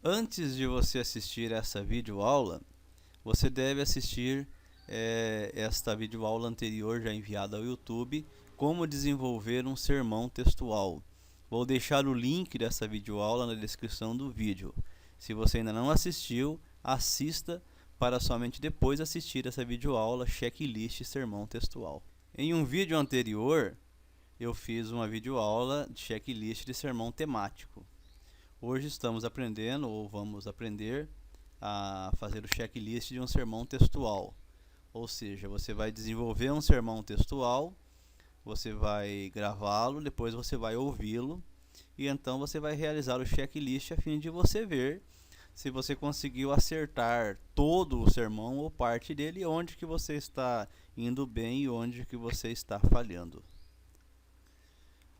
Antes de você assistir essa videoaula, você deve assistir esta videoaula anterior já enviada ao YouTube, como desenvolver um sermão textual. Vou deixar o link dessa videoaula na descrição do vídeo. Se você ainda não assistiu, assista para somente depois assistir essa videoaula Checklist Sermão Textual. Em um vídeo anterior, eu fiz uma videoaula de checklist de sermão temático. Hoje estamos aprendendo, ou vamos aprender, a fazer o checklist de um sermão textual. Ou seja, você vai desenvolver um sermão textual, você vai gravá-lo, depois você vai ouvi-lo, e então você vai realizar o checklist a fim de você ver se você conseguiu acertar todo o sermão ou parte dele, onde que você está indo bem e onde que você está falhando.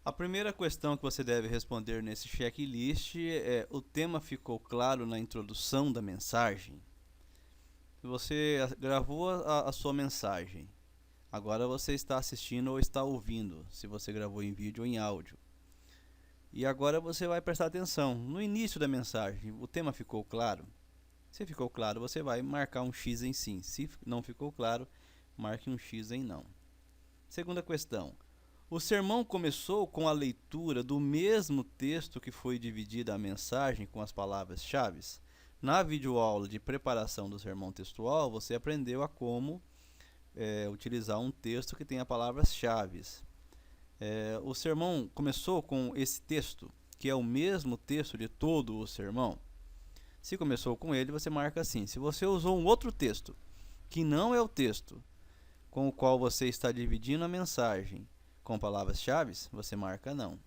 A primeira questão que você deve responder nesse checklist é: o tema ficou claro na introdução da mensagem? Você gravou a sua mensagem. Agora você está assistindo ou está ouvindo, se você gravou em vídeo ou em áudio. E agora você vai prestar atenção. No início da mensagem, o tema ficou claro? Se ficou claro, você vai marcar um X em sim. Se não ficou claro, marque um X em não. Segunda questão. O sermão começou com a leitura do mesmo texto que foi dividida a mensagem com as palavras-chave. Na videoaula de preparação do sermão textual, você aprendeu a como utilizar um texto que tenha palavras-chave. O sermão começou com esse texto, que é o mesmo texto de todo o sermão. Se começou com ele, você marca assim. Se você usou um outro texto, que não é o texto com o qual você está dividindo a mensagem com palavras-chave, você marca não.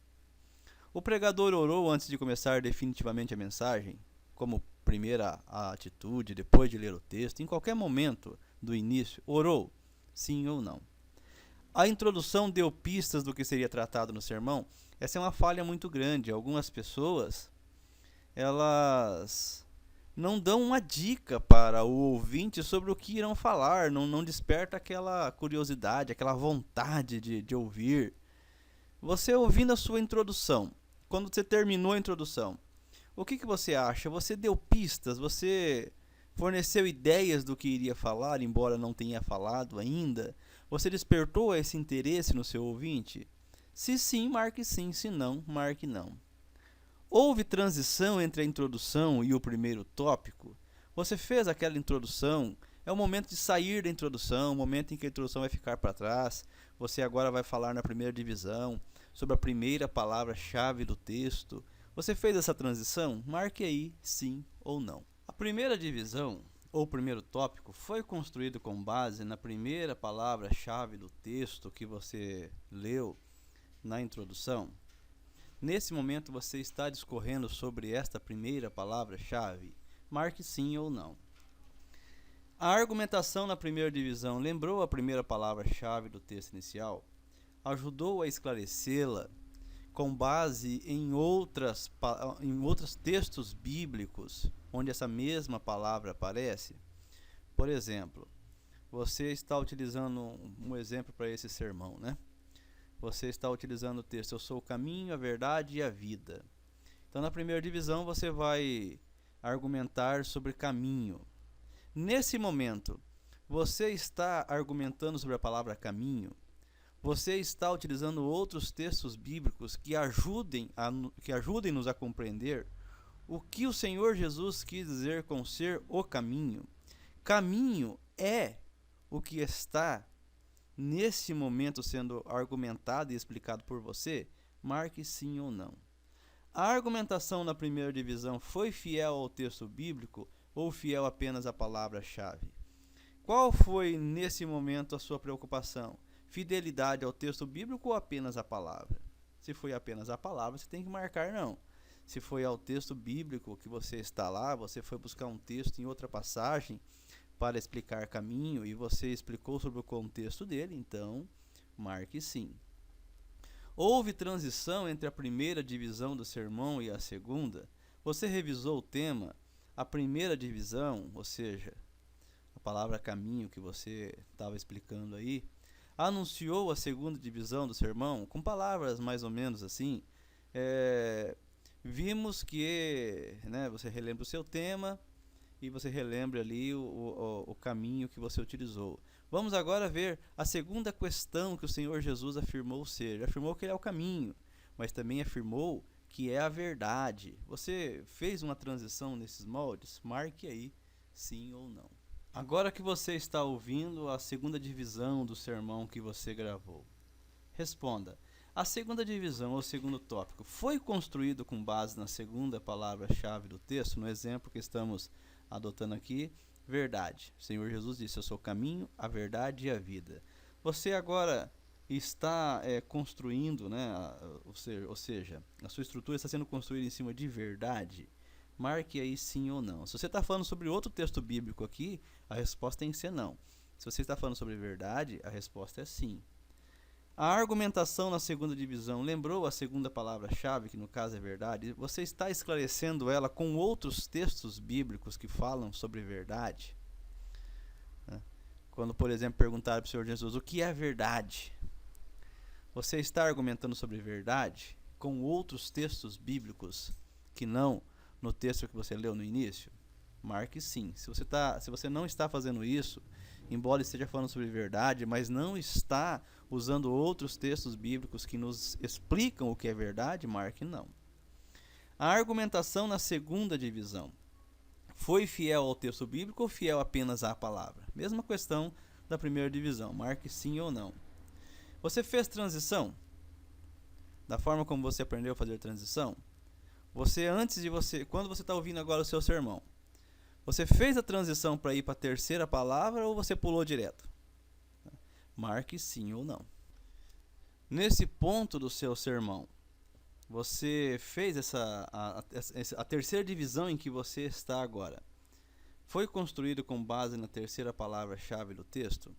O pregador orou antes de começar definitivamente a mensagem, como primeira atitude, depois de ler o texto, em qualquer momento do início, orou, sim ou não. A introdução deu pistas do que seria tratado no sermão. Essa é uma falha muito grande. Algumas pessoas, elas não dão uma dica para o ouvinte sobre o que irão falar, não desperta aquela curiosidade, aquela vontade de ouvir. Você ouvindo a sua introdução, quando você terminou a introdução, o que você acha? Você deu pistas, você forneceu ideias do que iria falar, embora não tenha falado ainda? Você despertou esse interesse no seu ouvinte? Se sim, marque sim, se não, marque não. Houve transição entre a introdução e o primeiro tópico? Você fez aquela introdução, é o momento de sair da introdução, o momento em que a introdução vai ficar para trás. Você agora vai falar na primeira divisão, sobre a primeira palavra-chave do texto. Você fez essa transição? Marque aí sim ou não. A primeira divisão, ou primeiro tópico, foi construído com base na primeira palavra-chave do texto que você leu na introdução. Nesse momento você está discorrendo sobre esta primeira palavra-chave. Marque sim ou não. A argumentação na primeira divisão lembrou a primeira palavra-chave do texto inicial? Ajudou a esclarecê-la com base em outros textos bíblicos onde essa mesma palavra aparece? Por exemplo, você está utilizando um exemplo para esse sermão, né? Você está utilizando o texto: eu sou o caminho, a verdade e a vida. Então, na primeira divisão, você vai argumentar sobre caminho. Nesse momento, você está argumentando sobre a palavra caminho? Você está utilizando outros textos bíblicos que ajudem-nos a compreender o que o Senhor Jesus quis dizer com ser o caminho? Caminho é o que está nesse momento sendo argumentado e explicado por você? Marque sim ou não. A argumentação na primeira divisão foi fiel ao texto bíblico ou fiel apenas à palavra-chave? Qual foi nesse momento a sua preocupação? Fidelidade ao texto bíblico ou apenas à palavra? Se foi apenas a palavra, você tem que marcar não. Se foi ao texto bíblico que você está lá, você foi buscar um texto em outra passagem para explicar caminho e você explicou sobre o contexto dele, então marque sim. Houve transição entre a primeira divisão do sermão e a segunda? Você revisou o tema? A primeira divisão, ou seja, a palavra caminho que você estava explicando aí, anunciou a segunda divisão do sermão com palavras mais ou menos assim: Vimos que, né, você relembra o seu tema e você relembra ali o caminho que você utilizou. Vamos agora ver a segunda questão que o Senhor Jesus afirmou ser. Ele afirmou que ele é o caminho, mas também afirmou que é a verdade. Você fez uma transição nesses moldes? Marque aí sim ou não. Agora que você está ouvindo a segunda divisão do sermão que você gravou, responda. A segunda divisão, ou segundo tópico, foi construído com base na segunda palavra-chave do texto, no exemplo que estamos adotando aqui, verdade. O Senhor Jesus disse, eu sou o caminho, a verdade e a vida. Você agora está construindo, né, ou seja, a sua estrutura está sendo construída em cima de verdade? Marque aí sim ou não. Se você está falando sobre outro texto bíblico aqui, a resposta tem que ser não. Se você está falando sobre verdade, a resposta é sim. A argumentação na segunda divisão lembrou a segunda palavra-chave, que no caso é verdade? Você está esclarecendo ela com outros textos bíblicos que falam sobre verdade? Quando, por exemplo, perguntaram para o Senhor Jesus o que é verdade, você está argumentando sobre verdade com outros textos bíblicos que não no texto que você leu no início? Marque sim. Se você não está fazendo isso, embora esteja falando sobre verdade, mas não está usando outros textos bíblicos que nos explicam o que é verdade, marque não. A argumentação na segunda divisão foi fiel ao texto bíblico ou fiel apenas à palavra? Mesma questão da primeira divisão, marque sim ou não. Você fez transição? Da forma como você aprendeu a fazer transição? Quando você está ouvindo agora o seu sermão, você fez a transição para ir para a terceira palavra ou você pulou direto? Marque sim ou não. Nesse ponto do seu sermão, você fez a terceira divisão em que você está agora. Foi construído com base na terceira palavra-chave do texto?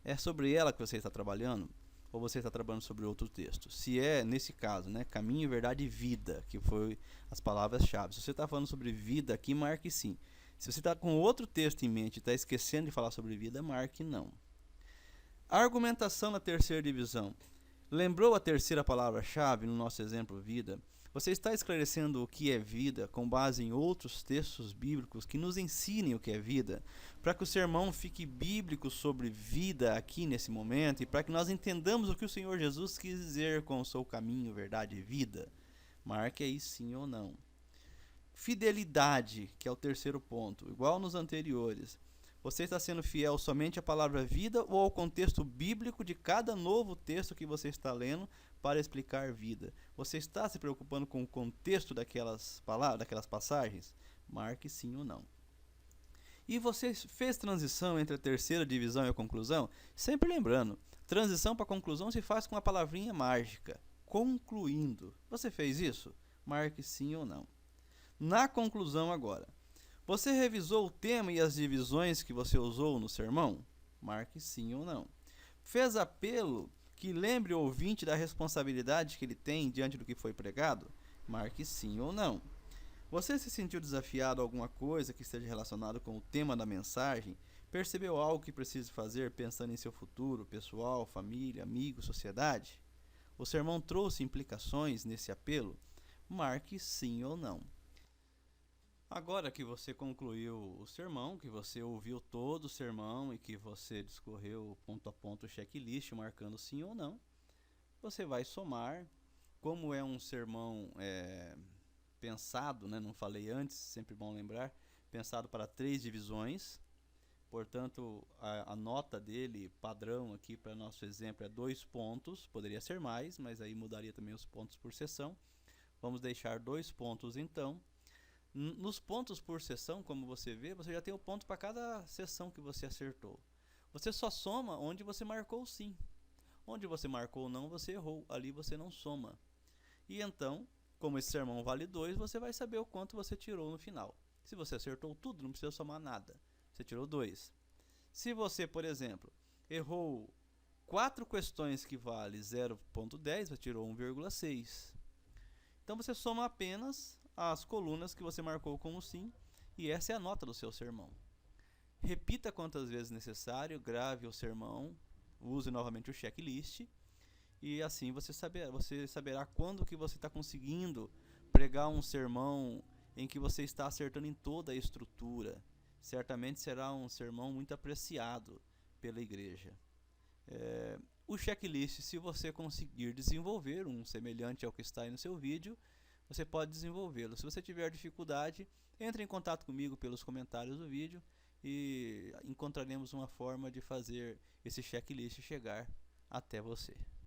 É sobre ela que você está trabalhando? Ou você está trabalhando sobre outro texto? Se é, nesse caso, né, caminho, verdade e vida, que foi as palavras-chave. Se você está falando sobre vida aqui, marque sim. Se você está com outro texto em mente e está esquecendo de falar sobre vida, marque não. A argumentação na terceira divisão. Lembrou a terceira palavra-chave no nosso exemplo vida? Você está esclarecendo o que é vida com base em outros textos bíblicos que nos ensinem o que é vida, para que o sermão fique bíblico sobre vida aqui nesse momento e para que nós entendamos o que o Senhor Jesus quis dizer com o seu caminho, verdade e vida? Marque aí sim ou não. Fidelidade, que é o terceiro ponto, igual nos anteriores. Você está sendo fiel somente à palavra vida ou ao contexto bíblico de cada novo texto que você está lendo para explicar vida? Você está se preocupando com o contexto daquelas palavras, daquelas passagens? Marque sim ou não. E você fez transição entre a terceira divisão e a conclusão? Sempre lembrando, transição para conclusão se faz com a palavrinha mágica, concluindo. Você fez isso? Marque sim ou não. Na conclusão agora, você revisou o tema e as divisões que você usou no sermão? Marque sim ou não. Fez apelo que lembre o ouvinte da responsabilidade que ele tem diante do que foi pregado? Marque sim ou não. Você se sentiu desafiado a alguma coisa que esteja relacionado com o tema da mensagem? Percebeu algo que precise fazer pensando em seu futuro, pessoal, família, amigos, sociedade? O sermão trouxe implicações nesse apelo? Marque sim ou não. Agora que você concluiu o sermão, que você ouviu todo o sermão e que você discorreu ponto a ponto o checklist, marcando sim ou não, você vai somar. Como é um sermão pensado, né? Não falei antes, sempre bom lembrar, pensado para 3 divisões. Portanto, a nota dele, padrão aqui para nosso exemplo, é 2 pontos. Poderia ser mais, mas aí mudaria também os pontos por sessão. Vamos deixar 2 pontos então. Nos pontos por sessão, como você vê, você já tem o ponto para cada sessão que você acertou. Você só soma onde você marcou sim. Onde você marcou não, você errou. Ali você não soma. E então, como esse sermão vale 2, você vai saber o quanto você tirou no final. Se você acertou tudo, não precisa somar nada. Você tirou 2. Se você, por exemplo, errou 4 questões que vale 0,10, você tirou 1,6. Então você soma apenas as colunas que você marcou com o sim, e essa é a nota do seu sermão. Repita quantas vezes necessário, grave o sermão, use novamente o checklist, e assim você saberá quando que você está conseguindo pregar um sermão em que você está acertando em toda a estrutura, certamente será um sermão muito apreciado pela igreja. O checklist, se você conseguir desenvolver um semelhante ao que está aí no seu vídeo, você pode desenvolvê-lo. Se você tiver dificuldade, entre em contato comigo pelos comentários do vídeo e encontraremos uma forma de fazer esse checklist chegar até você.